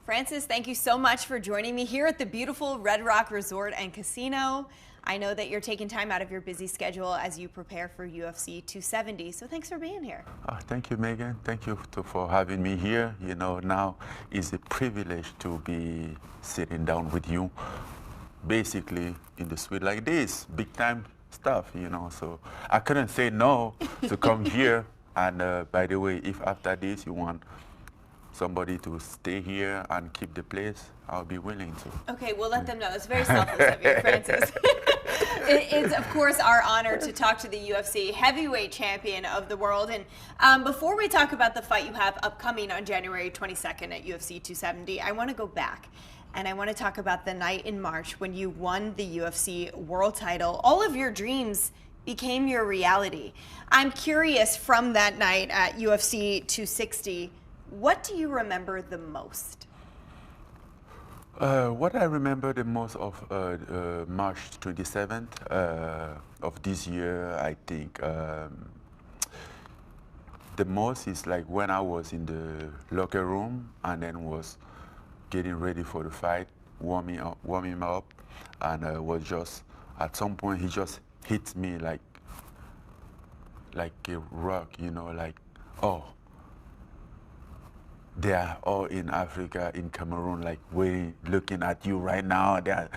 Francis, thank you so much for joining me here at the beautiful Red Rock Resort and Casino. I know that you're taking time out of your busy schedule as you prepare for UFC 270, so thanks for being here. Thank you, Megan. Thank you for having me here. You know, now it's a privilege to be sitting down with you, basically in the suite like this, big time stuff, you know. So I couldn't say no to come here. And by the way, if after this you want somebody to stay here and keep the place, I'll be willing to. Okay, we'll let them know. It's very selfless of you, Francis. It's, of course, our honor to talk to the UFC heavyweight champion of the world. And before we talk about the fight you have upcoming on January 22nd at UFC 270, I want to go back. And I want to talk about the night in March when you won the UFC world title. All of your dreams became your reality. I'm curious, from that night at UFC 260, what do you remember the most? What I remember the most of March 27th of this year, I think the most is like when I was in the locker room and then was getting ready for the fight, warming up, and was just, at some point he just hit me like a rock, you know, like, oh, they are all in Africa, in Cameroon, like waiting, looking at you right now. They are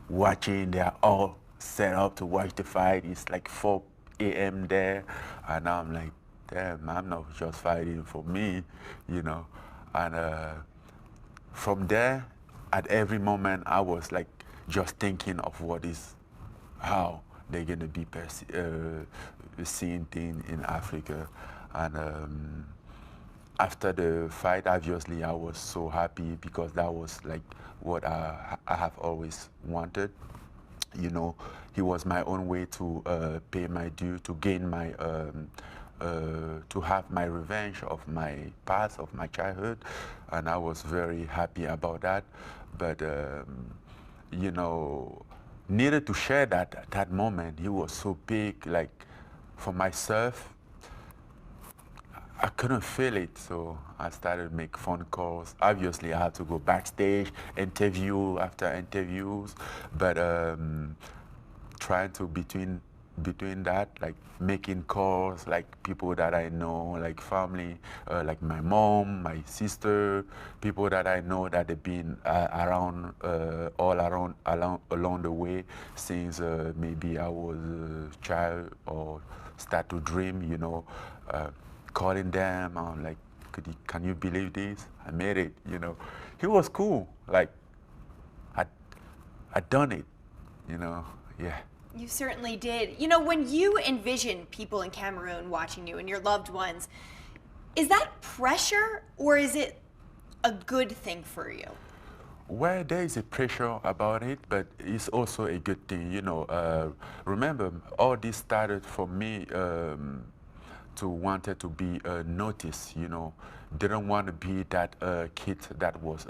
watching, they are all set up to watch the fight. It's like 4 a.m. there, and I'm like, damn, I'm not just fighting for me, you know. And from there, at every moment, I was like just thinking of how they're gonna be seeing things in Africa. And after the fight, obviously, I was so happy because that was like what I have always wanted. You know, it was my own way to pay my due, to gain my, to have my revenge of my past, of my childhood, and I was very happy about that. But you know, needed to share that moment. It was so big, like for myself. I couldn't feel it, so I started to make phone calls. Obviously, I had to go backstage, interview after interviews, but trying to between that, like making calls, like people that I know, like family, like my mom, my sister, people that I know that they've been around, all around along the way since maybe I was a child or start to dream, you know. Calling them, I'm like, can you believe this? I made it, you know. He was cool, like, I'd done it, you know, yeah. You certainly did. You know, when you envision people in Cameroon watching you and your loved ones, is that pressure or is it a good thing for you? Well, there is a pressure about it, but it's also a good thing, you know. Remember, all this started for me to wanted to be noticed, you know. Didn't want to be that kid that was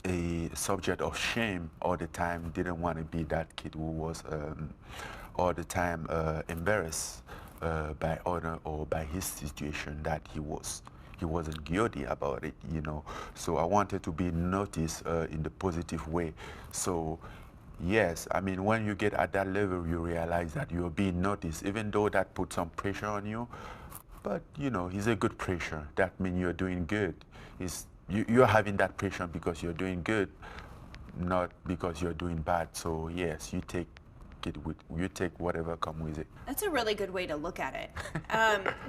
a subject of shame all the time. Didn't want to be that kid who was all the time embarrassed by other or by his situation that he wasn't guilty about it, you know. So I wanted to be noticed in the positive way. So yes, I mean, when you get at that level, you realize that you're being noticed, even though that puts some pressure on you. But, you know, it's a good pressure. That means you're doing good. You're having that pressure because you're doing good, not because you're doing bad. So, yes, you take whatever comes with it. That's a really good way to look at it.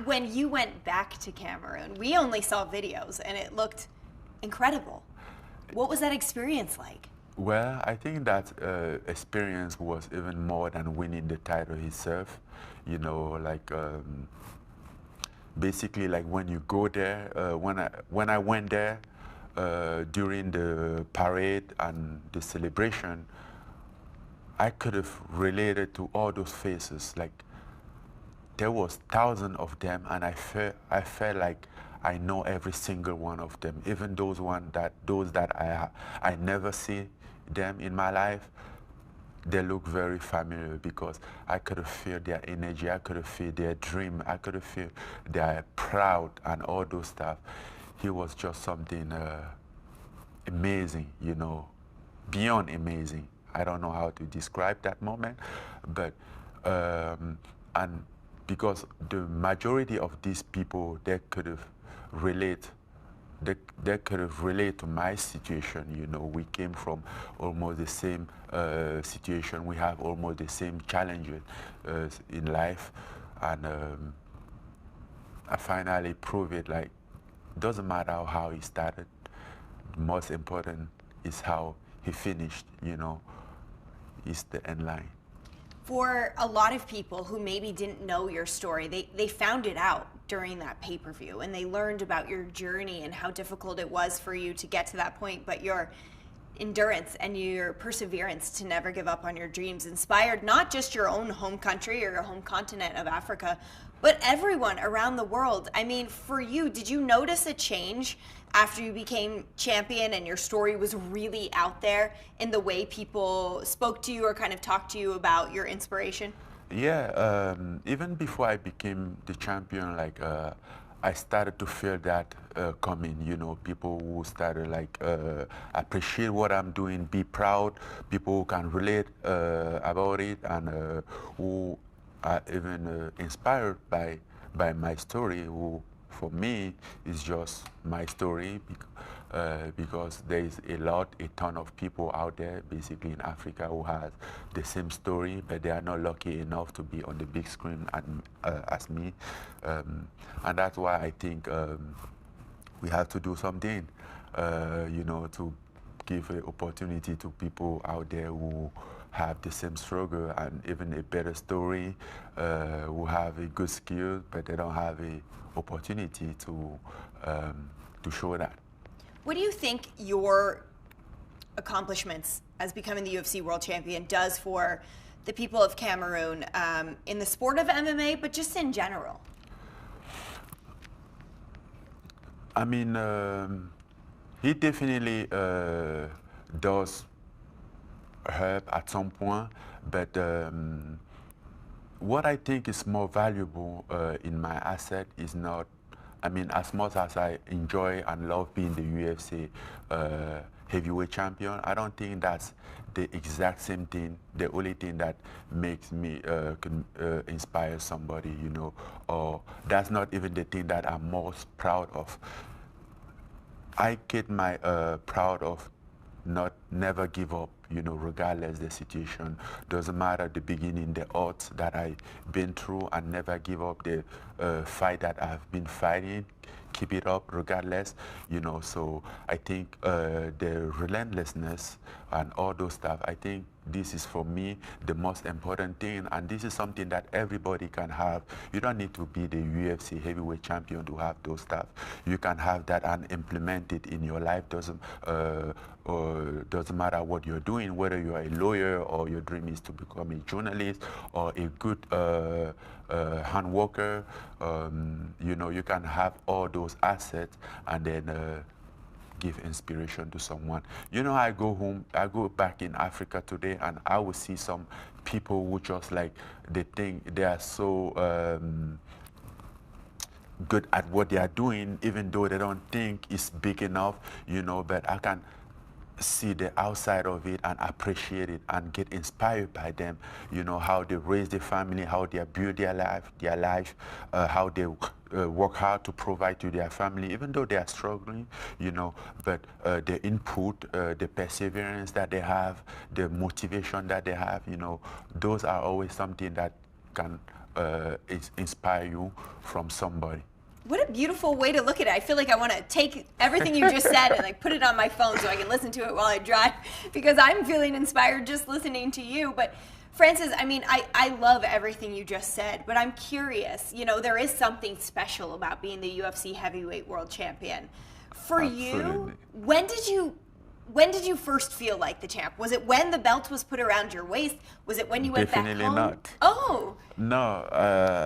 When you went back to Cameroon, we only saw videos, and it looked incredible. What was that experience like? Well, I think that experience was even more than winning the title itself. You know, like basically, like when you go there, when I went there during the parade and the celebration, I could have related to all those faces. Like there was thousands of them, and I felt like I know every single one of them, even those that I never see them in my life. they look very familiar because I could feel their energy, I could feel their dream, I could feel their proud and all those stuff. He was just something amazing, you know, beyond amazing. I don't know how to describe that moment, but and because the majority of these people, they could have relate they could have relate to my situation. You know, we came from almost the same situation. We have almost the same challenges in life, and I finally proved it. Like, doesn't matter how he started. The most important is how he finished. You know, is the end line. For a lot of people who maybe didn't know your story, they found it out during that pay-per-view, and they learned about your journey and how difficult it was for you to get to that point, but your endurance and your perseverance to never give up on your dreams inspired not just your own home country or your home continent of Africa, but everyone around the world. I mean, for you, did you notice a change after you became champion and your story was really out there in the way people spoke to you or kind of talked to you about your inspiration? Yeah, even before I became the champion, like I started to feel that coming. You know, people who started like appreciate what I'm doing, be proud. People who can relate about it, and who are even inspired by my story. Who, for me, is just my story. Because there is a ton of people out there, basically in Africa, who has the same story, but they are not lucky enough to be on the big screen as me. And that's why I think we have to do something, you know, to give an opportunity to people out there who have the same struggle and even a better story, who have a good skill, but they don't have a opportunity to show that. What do you think your accomplishments as becoming the UFC world champion does for the people of Cameroon in the sport of MMA, but just in general? I mean, he definitely does help at some point, but what I think is more valuable in my asset is not, I mean, as much as I enjoy and love being the UFC heavyweight champion, I don't think that's the exact same thing, the only thing that makes me inspire somebody, you know, or that's not even the thing that I'm most proud of. I get my proud of never give up, you know, regardless the situation. Doesn't matter the beginning, the odds that I've been through, and never give up the fight that I've been fighting. Keep it up regardless, you know. So I think the relentlessness and all those stuff, I think this is for me the most important thing, and this is something that everybody can have. You don't need to be the UFC heavyweight champion to have those stuff. You can have that and implement it in your life. Doesn't matter what you're doing, whether you're a lawyer or your dream is to become a journalist or a good hand worker. You know, you can have all those assets and then give inspiration to someone. You know, I go home, I go back in Africa today, and I will see some people who just like, they think they are so good at what they are doing, even though they don't think it's big enough, you know, but I can see the outside of it and appreciate it and get inspired by them, you know, how they raise their family, how they build their life, how they work hard to provide to their family, even though they are struggling, you know, but the input, the perseverance that they have, the motivation that they have, you know, those are always something that can inspire you from somebody. What a beautiful way to look at it. I feel like I want to take everything you just said and like put it on my phone so I can listen to it while I drive, because I'm feeling inspired just listening to you. But Francis, I mean, I love everything you just said, but I'm curious, you know, there is something special about being the UFC heavyweight world champion. For Absolutely. you, when did you first feel like the champ? Was it when the belt was put around your waist? Was it when you went back home? Definitely not. Oh. No,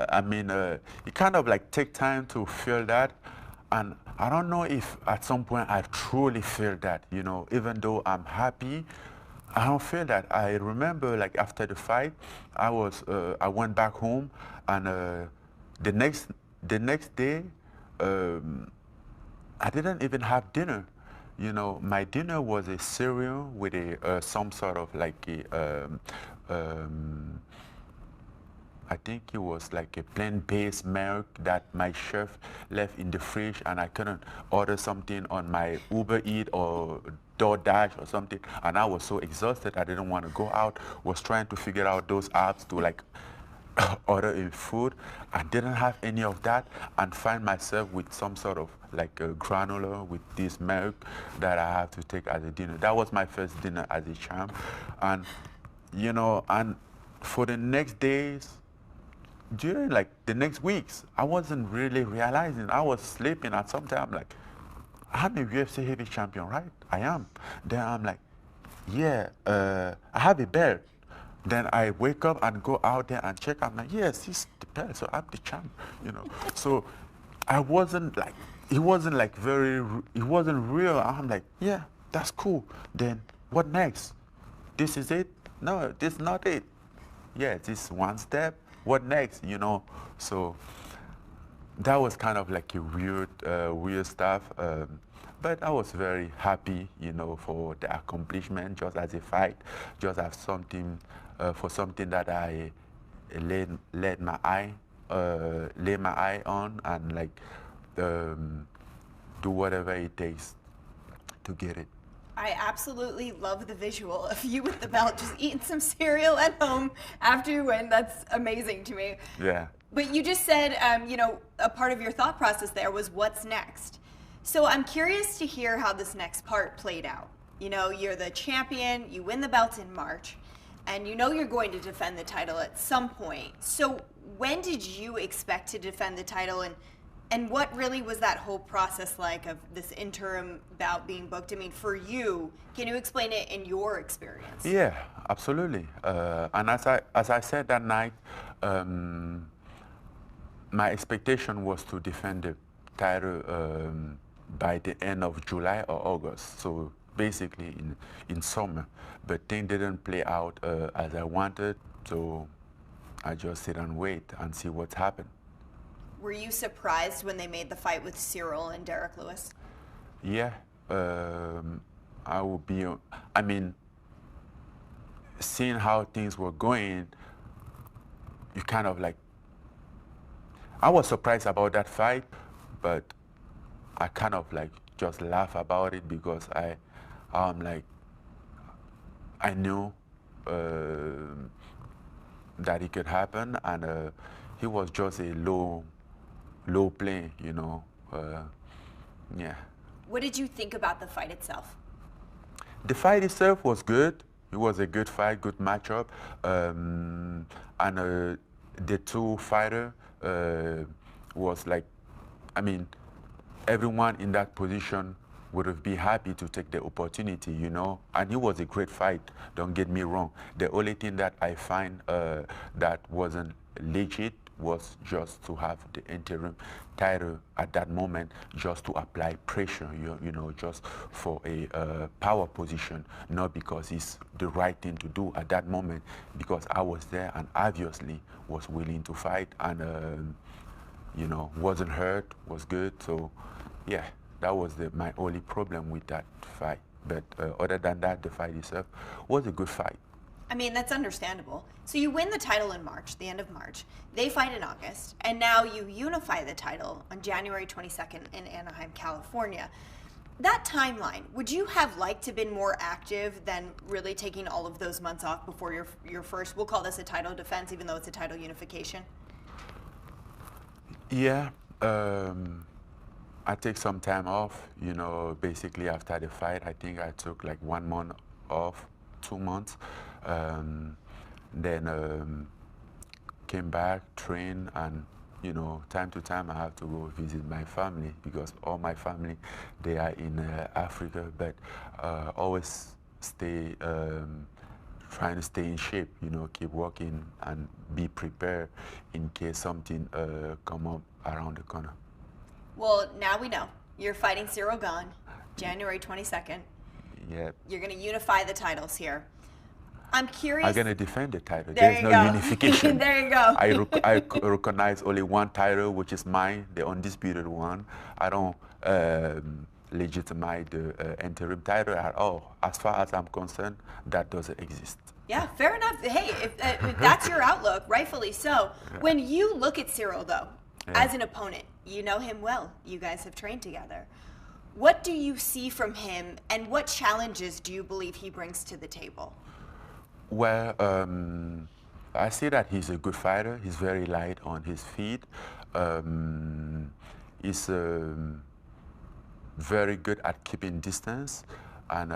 I mean, it kind of like take time to feel that. And I don't know if at some point I truly feel that, you know, even though I'm happy, I don't feel that. I remember like after the fight, I went back home, and the next the next day, um, I didn't even have dinner. You know, my dinner was a cereal with a some sort of like a um, I think it was like a plant-based milk that my chef left in the fridge, and I couldn't order something on my Uber Eat or DoorDash or something. And I was so exhausted, I didn't want to go out. Was trying to figure out those apps to like order in food. I didn't have any of that, and find myself with some sort of like a granola with this milk that I have to take as a dinner. That was my first dinner as a champ, and you know, and for the next days, during like the next weeks, I wasn't really realizing. I was sleeping at some time, like, I'm a UFC heavy champion, right? I am. Then I'm like, yeah, I have a belt. Then I wake up and go out there and check. I'm like, yes, it's the belt, so I'm the champ, you know. So I wasn't like, it wasn't like it wasn't real. I'm like, yeah, that's cool. Then what next? This is it? No, this is not it. Yeah, this is one step. What next? You know, so that was kind of like a weird stuff. But I was very happy, you know, for the accomplishment, just as a fight, just as something, for something that I laid my eye, lay my eye on, and like do whatever it takes to get it. I absolutely love the visual of you with the belt just eating some cereal at home after you win. That's amazing to me. Yeah. But you just said, you know, a part of your thought process there was what's next. So I'm curious to hear how this next part played out. You know, you're the champion, you win the belt in March, and you know you're going to defend the title at some point. So when did you expect to defend the title, and what really was that whole process like of this interim bout being booked? I mean, for you, can you explain it in your experience? Yeah, absolutely. And as I said that night, my expectation was to defend the title by the end of July or August. So basically in summer. But things didn't play out as I wanted. So I just sit and wait and see what's happened. Were you surprised when they made the fight with Cyril and Derek Lewis? Yeah, I would be. I mean, seeing how things were going, you kind of like. I was surprised about that fight, but I kind of like just laugh about it because I'm like, I knew that it could happen, and he was just a low play, you know. Yeah. What did you think about the fight itself? The fight itself was good. It was a good fight, good matchup, and the two fighter was like, I mean, everyone in that position would have been happy to take the opportunity, you know. And it was a great fight. Don't get me wrong. The only thing that I find that wasn't legit was just to have the interim title at that moment, just to apply pressure, you know, just for a power position, not because it's the right thing to do at that moment, because I was there and obviously was willing to fight, and you know, wasn't hurt, was good. So yeah, that was my only problem with that fight. But other than that, the fight itself was a good fight. I mean, that's understandable. So you win the title in March, the end of March. They fight in August, and now you unify the title on January 22nd in Anaheim, California. That timeline, would you have liked to have been more active than really taking all of those months off before your first, we'll call this a title defense, even though it's a title unification? Yeah, I take some time off, you know, basically after the fight. I think I took like 1 month off, 2 months. Then came back, trained, and you know, time to time I have to go visit my family because all my family, they are in Africa, but always stay, trying to stay in shape, you know, keep working and be prepared in case something come up around the corner. Well, now we know. You're fighting Cyril Gane, January 22nd. Yeah. You're going to unify the titles here. I'm curious. I'm gonna defend the title. There There's you no go. unification. There you go. I recognize only one title, which is mine, the undisputed one. I don't legitimize the interim title at all. As far as I'm concerned, that doesn't exist. Yeah, fair enough. Hey, if that's your outlook, rightfully so. When you look at Cyril, though, as an opponent, you know him well. You guys have trained together. What do you see from him, and what challenges do you believe he brings to the table? Well, I see that he's a good fighter. He's very light on his feet. He's very good at keeping distance, and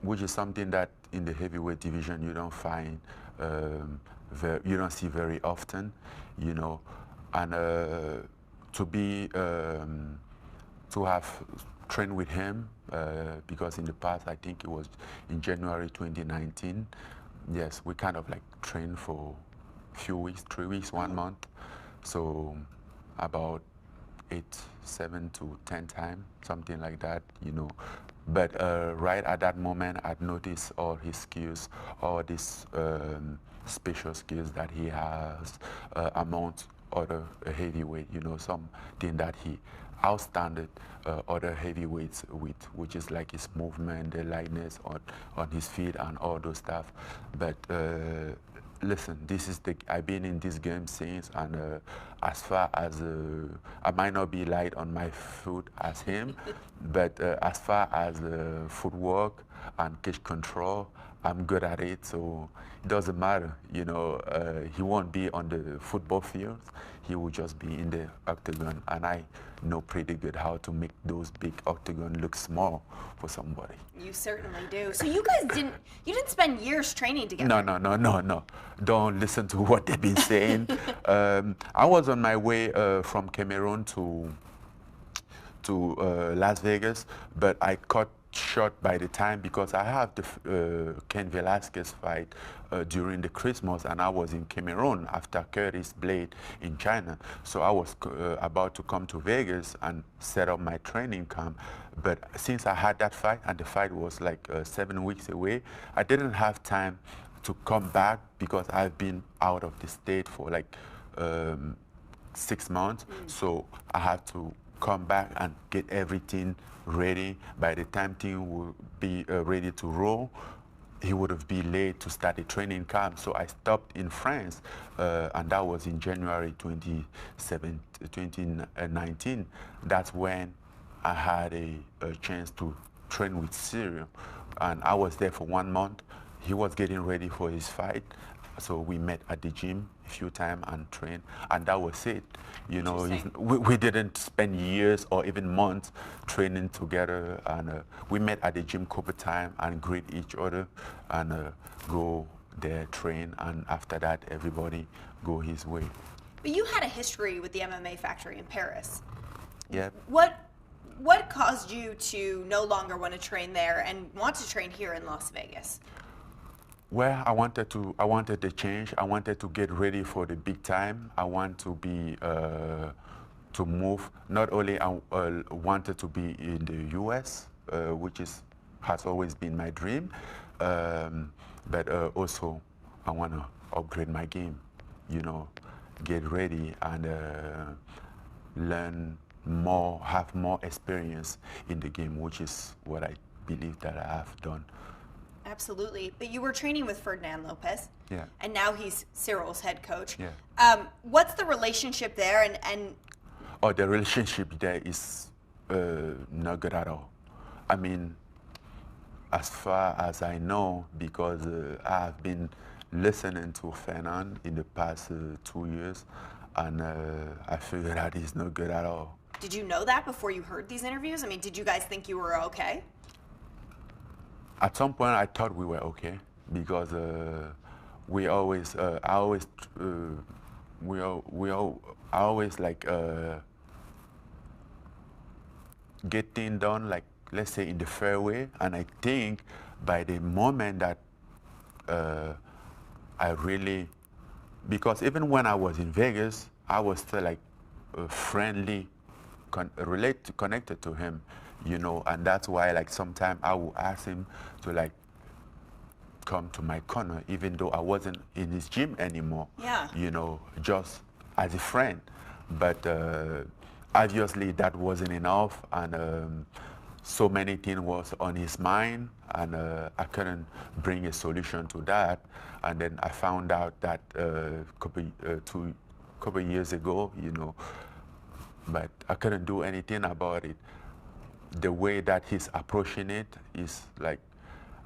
which is something that in the heavyweight division you don't find, you don't see very often, you know, and to have trained with him, because in the past, I think it was in January 2019, yes, we kind of like trained for a few weeks, 3 weeks, 1 month, so about 7 to 10 times, something like that, you know. But right at that moment, I'd noticed all his skills, all these special skills that he has amongst other heavyweight, you know, something that he outstanded other heavyweights with, which is like his movement, the lightness on his feet and all those stuff. But listen, I've been in this game since, and as far as I might not be light on my foot as him, but as far as footwork and cage control, I'm good at it, so it doesn't matter. You know, he won't be on the football field. He will just be in the octagon, and I know pretty good how to make those big octagon look small for somebody. You certainly do. So you guys didn't spend years training together? No. Don't listen to what they've been saying. I was on my way from Cameroon to Las Vegas, but I cut short by the time because I have the Ken Velasquez fight during the Christmas, and I was in Cameroon after Curtis Blade in China. So I was about to come to Vegas and set up my training camp. But since I had that fight, and the fight was like 7 weeks away, I didn't have time to come back because I've been out of the state for like 6 months. So I had to come back and get everything ready. By the time team would be ready to roll, he would have been late to start the training camp. So I stopped in France, and that was in January 2019. That's when I had a chance to train with Cyril. And I was there for 1 month. He was getting ready for his fight. So we met at the gym a few times and trained, and that was it. You know, we didn't spend years or even months training together, and we met at the gym a couple times and greet each other and go there, train, and after that, everybody go his way. But you had a history with the MMA factory in Paris. Yeah. What caused you to no longer want to train there and want to train here in Las Vegas? Well, I wanted the change. I wanted to get ready for the big time. I want to be to move. Not only I wanted to be in the U.S., which has always been my dream, but also I want to upgrade my game. You know, get ready and learn more, have more experience in the game, which is what I believe that I have done. Absolutely. But you were training with Ferdinand Lopez. Yeah. And now he's Cyril's head coach. Yeah. What's the relationship there? And Oh, the relationship there is not good at all. I mean, as far as I know, because I've been listening to Ferdinand in the past 2 years, and I figured that he's not good at all. Did you know that before you heard these interviews? I mean, did you guys think you were okay? At some point, I thought we were okay because I always like get things done, like let's say in the fair way. And I think by the moment that I really, because even when I was in Vegas, I was still like friendly, connected to him. you know, and that's why like sometimes I will ask him to like come to my corner, even though I wasn't in his gym anymore. Yeah. You know, just as a friend. But obviously that wasn't enough, and so many things was on his mind, and I couldn't bring a solution to that. And then I found out that couple years ago, you know, but I couldn't do anything about it. The way that he's approaching it is like,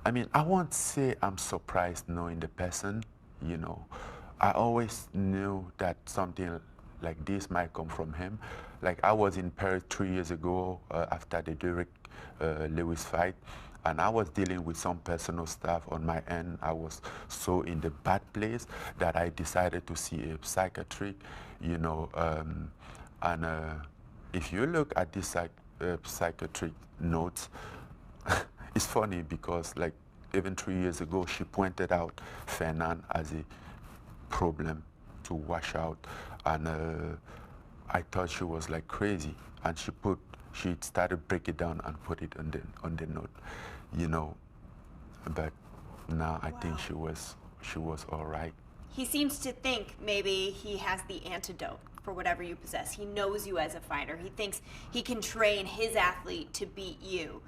I mean, I won't say I'm surprised knowing the person, you know. I always knew that something like this might come from him. Like I was in Paris 3 years ago after the Derek Lewis fight, and I was dealing with some personal stuff on my end. I was so in the bad place that I decided to see a psychiatric, you know, and if you look at this psychiatric notes, it's funny because like even 3 years ago, she pointed out Fernan as a problem to wash out, and I thought she was like crazy, and she started break it down and put it on the note, you know, but now I think she was all right. He seems to think maybe he has the antidote for whatever you possess. He knows you as a fighter. He thinks he can train his athlete to beat you.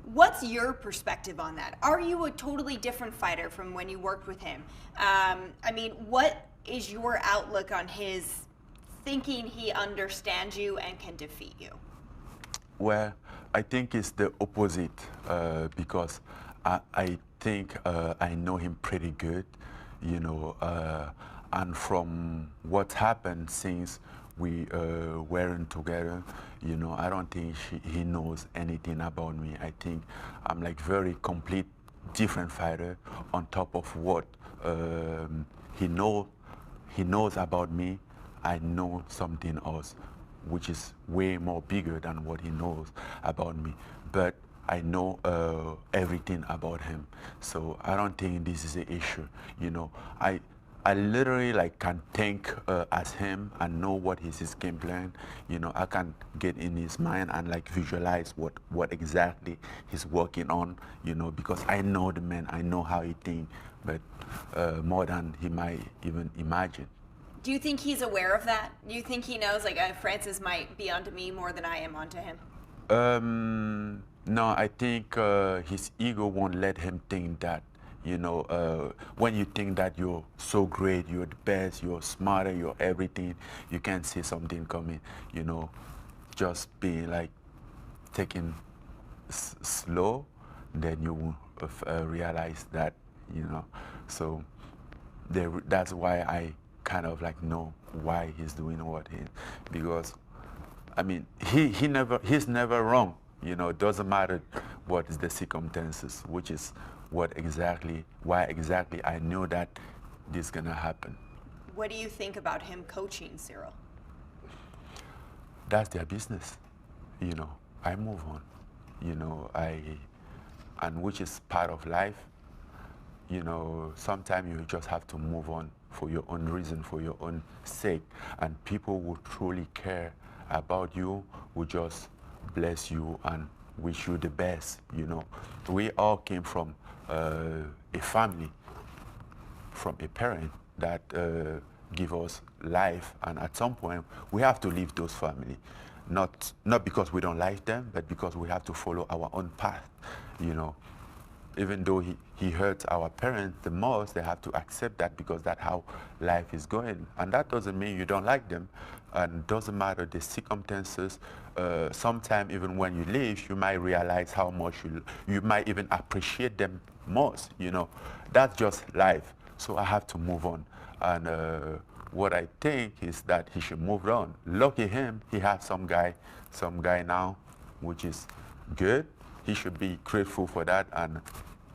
What's your perspective on that? Are you a totally different fighter from when you worked with him? I mean, what is your outlook on his thinking he understands you and can defeat you? Well, I think it's the opposite because I think I know him pretty good, you know, and from what happened since we weren't together, you know, I don't think he knows anything about me. I think I'm like very complete different fighter on top of what he knows about me. I know something else which is way more bigger than what he knows about me. But I know everything about him. So I don't think this is an issue. You know, I literally like can think as him and know what is his game plan. You know, I can get in his mind and like visualize what exactly he's working on, you know, because I know the man, I know how he thinks, but more than he might even imagine. Do you think he's aware of that? Do you think he knows, like, Francis might be onto me more than I am onto him? No, I think his ego won't let him think that. You know, when you think that you're so great, you're the best, you're smarter, you're everything, you can't see something coming. You know, just being like taking slow, then you will realize that. You know, so that's why I kind of like know why he's doing what he is, because I mean he's never wrong, you know. It doesn't matter what is the circumstances, which is why exactly I know that this is gonna happen. What do you think about him coaching Cyril? That's their business, you know. I move on, you know. And which is part of life, you know. Sometimes you just have to move on for your own reason, for your own sake, and people who truly care about you will just bless you and wish you the best, you know. We all came from a family, from a parent that give us life, and at some point we have to leave those family, not because we don't like them, but because we have to follow our own path, you know. Even though he hurts our parents the most, they have to accept that because that's how life is going. And that doesn't mean you don't like them, and doesn't matter the circumstances. Sometimes even when you leave, you might realize how much you might even appreciate them most, you know. That's just life. So I have to move on. And what I think is that he should move on. Lucky him, he has some guy now, which is good. He should be grateful for that and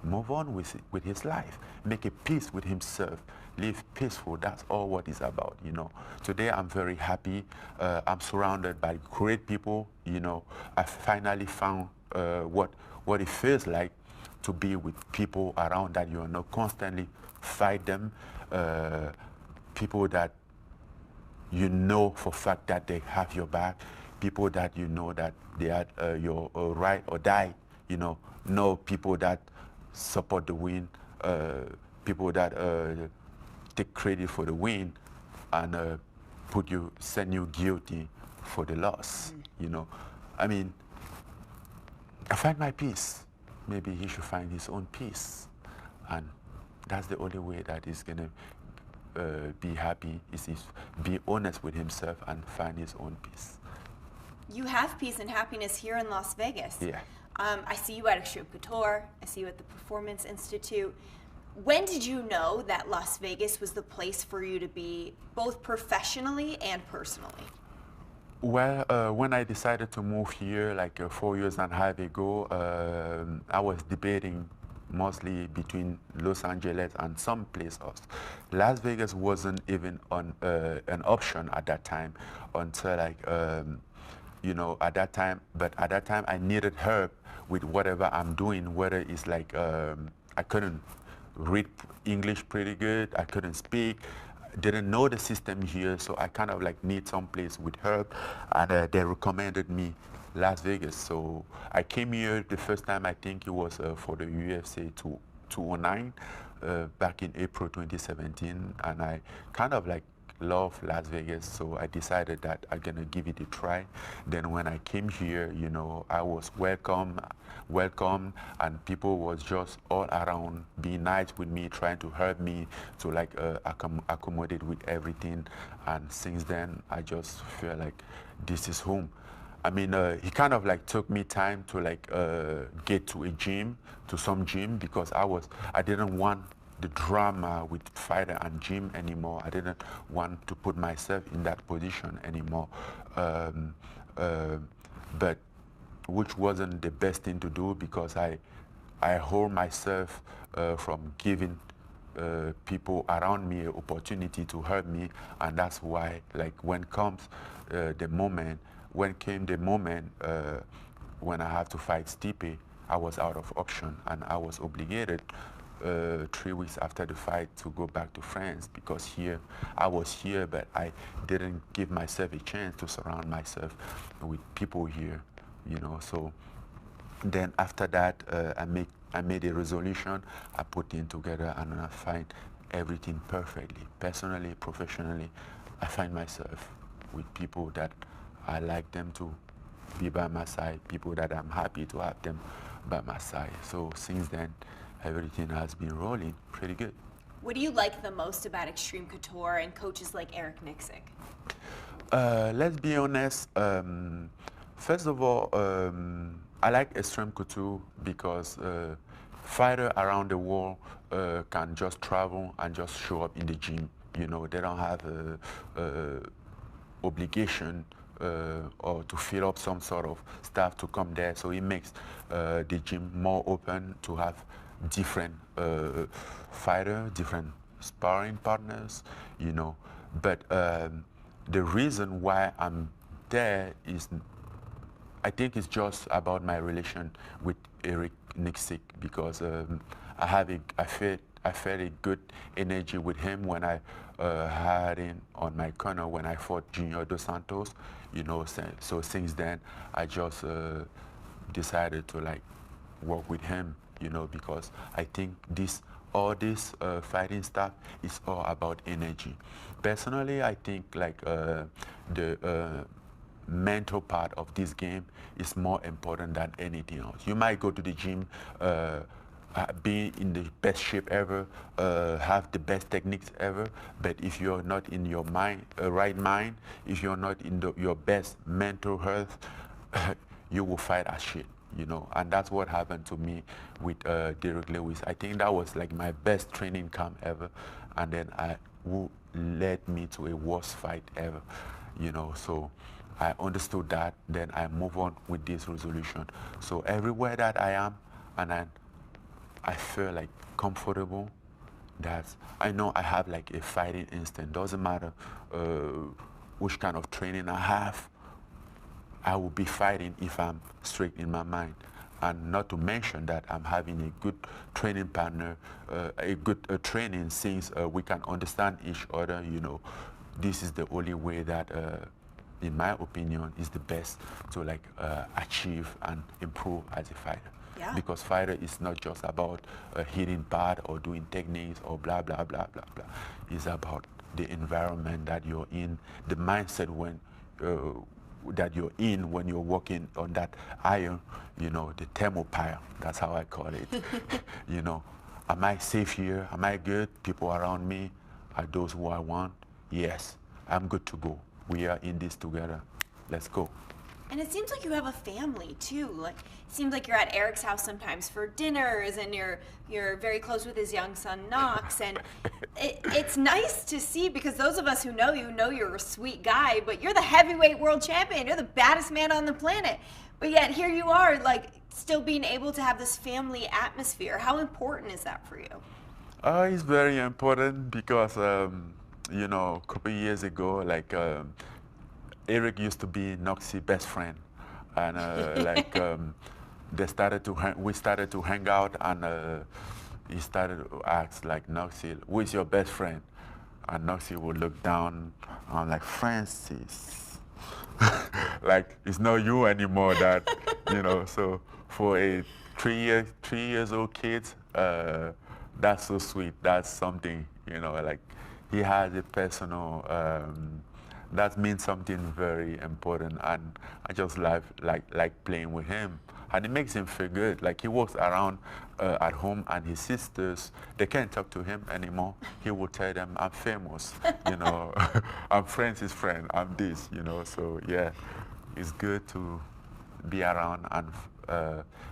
move on with his life. Make a peace with himself. Live peaceful. That's all what it's about, you know. Today I'm very happy. I'm surrounded by great people, you know. I finally found what it feels like to be with people around that you know constantly fight them. People that you know for a fact that they have your back. people that you know that they are your ride or die, you know people that support the win, people that take credit for the win, and send you guilty for the loss. You know, I mean, I find my peace. Maybe he should find his own peace, and that's the only way that he's gonna be happy. Is be honest with himself and find his own peace. You have peace and happiness here in Las Vegas. Yeah. I see you at Extreme Couture. I see you at the Performance Institute. When did you know that Las Vegas was the place for you to be, both professionally and personally? Well, when I decided to move here, like 4.5 years ago, I was debating mostly between Los Angeles and some place else. Las Vegas wasn't even on an option at that time until like, you know, at that time. But at that time, I needed help with whatever I'm doing, whether it's like I couldn't read English pretty good, I couldn't speak, didn't know the system here, so I kind of like need some place with help, and they recommended me Las Vegas. So I came here the first time, I think it was for the UFC 209 back in April 2017, and I kind of like love Las Vegas, so I decided that I'm gonna give it a try. Then when I came here, you know, I was welcome, and people was just all around being nice with me, trying to help me to like accommodate with everything. And since then, I just feel like this is home. I mean, he kind of like took me time to like get to some gym, because I didn't want the drama with fighter and gym anymore. I didn't want to put myself in that position anymore. But which wasn't the best thing to do, because I hold myself from giving people around me an opportunity to help me, and that's why like when came the moment when I have to fight Stipe, I was out of option, and I was obligated 3 weeks after the fight to go back to France, because I was here, but I didn't give myself a chance to surround myself with people here, you know. So then after that, I made a resolution, I put it together, and I find everything perfectly. Personally, professionally, I find myself with people that I like them to be by my side, people that I'm happy to have them by my side. So since then, everything has been rolling pretty good. What do you like the most about Extreme Couture and coaches like Eric Nixick? Let's be honest. First of all, I like Extreme Couture because fighters around the world can just travel and just show up in the gym. You know, they don't have a obligation or to fill up some sort of staff to come there. So it makes the gym more open to have different fighters, different sparring partners, you know. But the reason why I'm there is, I think it's just about my relation with Eric Nixick, because I felt a good energy with him when I had him on my corner when I fought Junior Dos Santos, you know. So since then, I just decided to like work with him, you know, because I think all this fighting stuff is all about energy. Personally, I think like the mental part of this game is more important than anything else. You might go to the gym, be in the best shape ever, have the best techniques ever, but if you're not in your right mind, if you're not in your best mental health, you will fight as shit, you know. And that's what happened to me with Derek Lewis. I think that was like my best training camp ever, and then who led me to a worst fight ever, you know. So I understood that, then I move on with this resolution. So everywhere that I am, and I feel like comfortable, that I know I have like a fighting instinct. Doesn't matter which kind of training I have, I will be fighting if I'm straight in my mind. And not to mention that I'm having a good training partner, a good training, since we can understand each other, you know. This is the only way that in my opinion, is the best to like achieve and improve as a fighter. Yeah. Because fighter is not just about hitting bad or doing techniques or blah blah blah blah blah. It's about the environment that you're in, the mindset when that you're in when you're working on that iron, you know, the thermopile. That's how I call it. You know, am I safe here? Am I good? People around me are those who I want? Yes, I'm good to go. We are in this together. Let's go. And it seems like you have a family too. Like, it seems like you're at Eric's house sometimes for dinners, and you're very close with his young son Knox. And it's nice to see, because those of us who know you know you're a sweet guy, but you're the heavyweight world champion. You're the baddest man on the planet. But yet here you are, like, still being able to have this family atmosphere. How important is that for you? It's very important because you know, a couple years ago, like. Eric used to be Noxie's best friend, and they started to we started to hang out, and he started to ask like, Noxie, who is your best friend? And Noxie would look down. I'm like, Francis, like it's not you anymore. That you know. So for a 3 years old kid, that's so sweet. That's something, you know. Like he has a personal. That means something very important, and I just like playing with him, and it makes him feel good. Like he walks around at home, and his sisters, they can't talk to him anymore. He will tell them, I'm famous, you know, I'm Francis' friend, I'm this, you know. So yeah, it's good to be around, and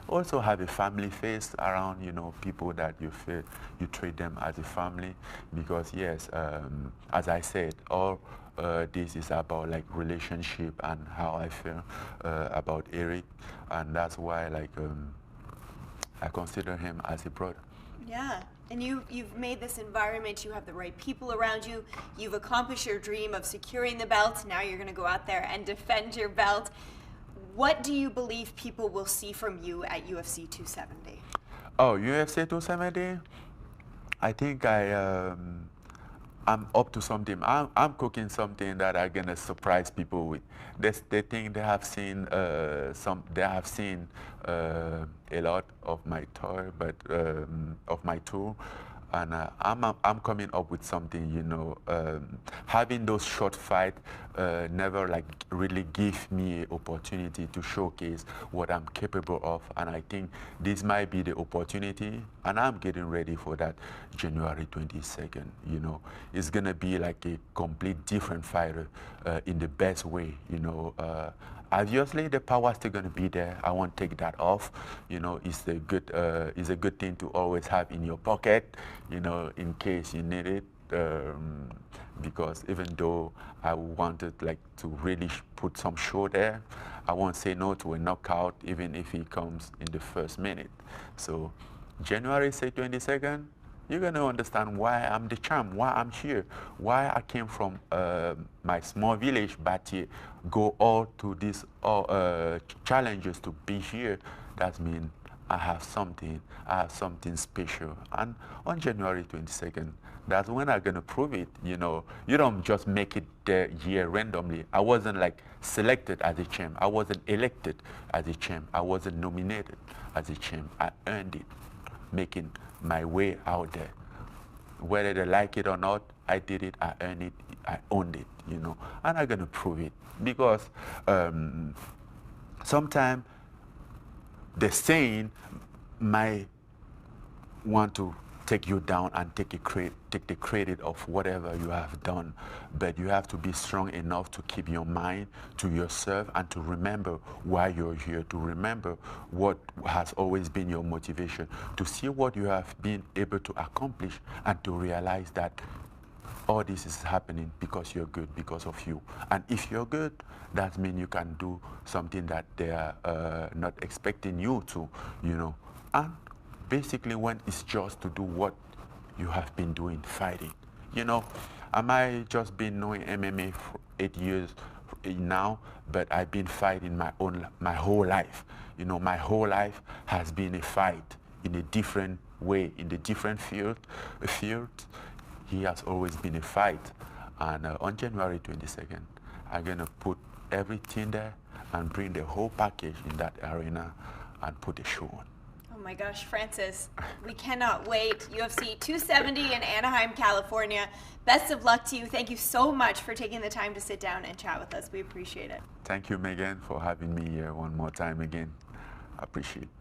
also have a family face around, you know, people that you feel you treat them as a family, because yes, as I said, all this is about like relationship and how I feel about Eric, and that's why like I consider him as a brother. Yeah, and you've made this environment. You have the right people around you. You've accomplished your dream of securing the belt. Now you're going to go out there and defend your belt. What do you believe people will see from you at UFC 270? Oh, UFC 270? I think I'm up to something. I'm cooking something that I'm gonna surprise people with. They think they have seen a lot of my tour, but of my tour, and I'm coming up with something. You know, having those short fights never like really give me opportunity to showcase what I'm capable of, and I think this might be the opportunity, and I'm getting ready for that. January 22nd, you know, it's gonna be like a complete different fighter in the best way, you know. Obviously, the power still gonna be there. I won't take that off. You know, it's a good thing to always have in your pocket, you know, in case you need it. Because even though I wanted like to really put some show there, I won't say no to a knockout, even if he comes in the first minute. So, January 22nd. You're going to understand why I'm the champ, why I'm here, why I came from my small village, Bati, go all to these challenges to be here. That means I have something special. And on January 22nd, that's when I'm going to prove it. You know, you don't just make it the year randomly. I wasn't like selected as a champ. I wasn't elected as a champ. I wasn't nominated as a champ. I earned it, making my way out there. Whether they like it or not, I did it, I earned it, I owned it, you know. And I'm going to prove it, because sometimes the saying might want to take you down and take the credit of whatever you have done, but you have to be strong enough to keep your mind to yourself and to remember why you're here, to remember what has always been your motivation, to see what you have been able to accomplish, and to realize that all this is happening because you're good, because of you. And if you're good, that means you can do something that they are not expecting you to, you know. And basically, when it's just to do what you have been doing, fighting. You know, I might just been knowing MMA for 8 years now, but I've been fighting my whole life. You know, my whole life has been a fight in a different way, in the different field. He has always been a fight. And on January 22nd, I'm gonna put everything there and bring the whole package in that arena and put a show on. Oh my gosh, Francis, we cannot wait. UFC 270 in Anaheim, California. Best of luck to you. Thank you so much for taking the time to sit down and chat with us. We appreciate it. Thank you, Megan, for having me here one more time again. I appreciate it.